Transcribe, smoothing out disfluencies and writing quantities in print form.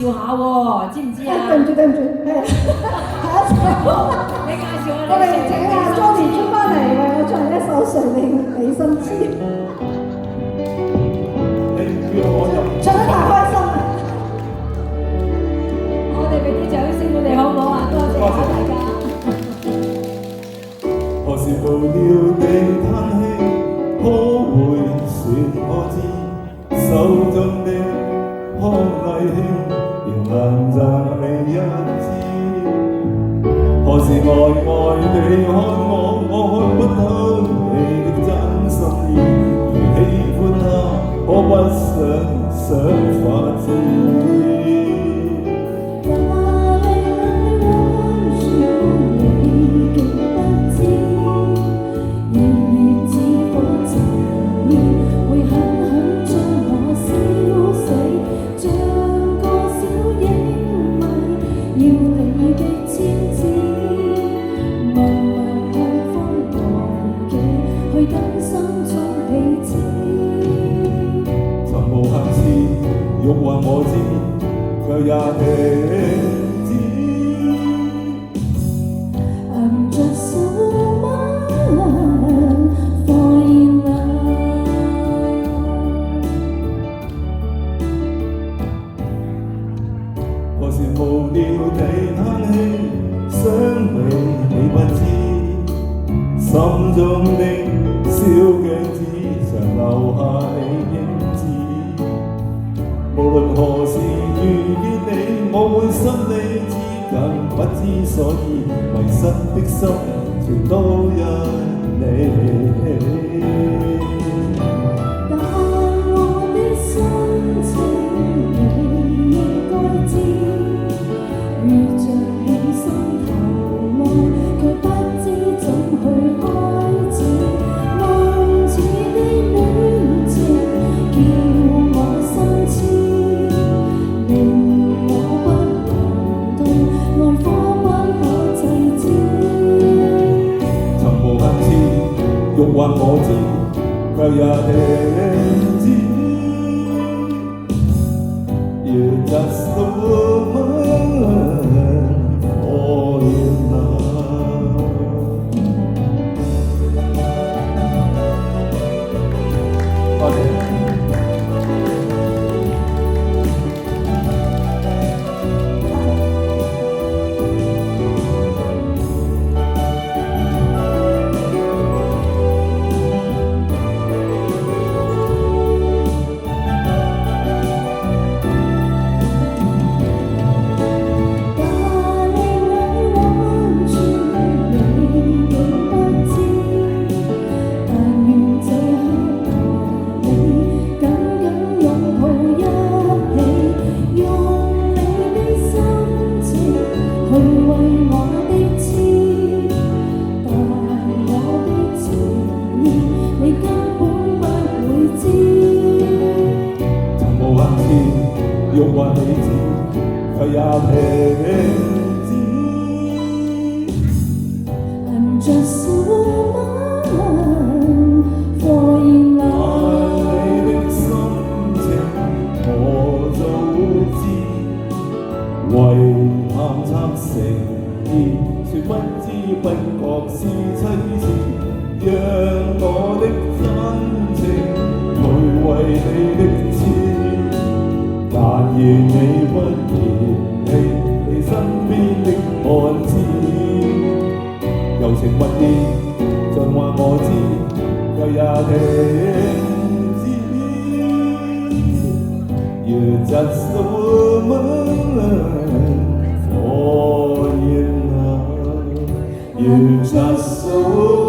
笑下喎，知唔知啊？對唔住對唔住，下一次你介紹我哋請阿 Johnny 出翻嚟為我唱一首《誰令你心知》，唱得太開心啦！我哋俾啲掌聲佢哋好唔好啊？多謝大家。何時無聊地嘆氣，可會說我知？手中的康麗馨，仍難贈你一支。何時呆呆地看我，我看不透你的真心意。如喜歡他，可不想法子。欲還我知，卻也停止。I'm just someone fall in love。何時無聊地嘆氣，想你不知，心中的小鏡子常留下你影子。無論何時遇見你，我會心理至近，不知所以，迷失的心全都因你。但我的心情你應該知，遇着你心頭愛，卻不知怎去開始。浪似的戀情，叫我心痴。欲還我知，卻也停止。You're just the woman for in love。多謝。欲還你知，卻也停止。I'm just someone fall in love。你的心情我早知，為探測誠意，說不知不覺是妻子，讓我的真情去為你的痴。但願你不嫌棄你身邊的漢子，柔情蜜意盡話我知，卻也停止。You're just a woman for in love。You're just a woman。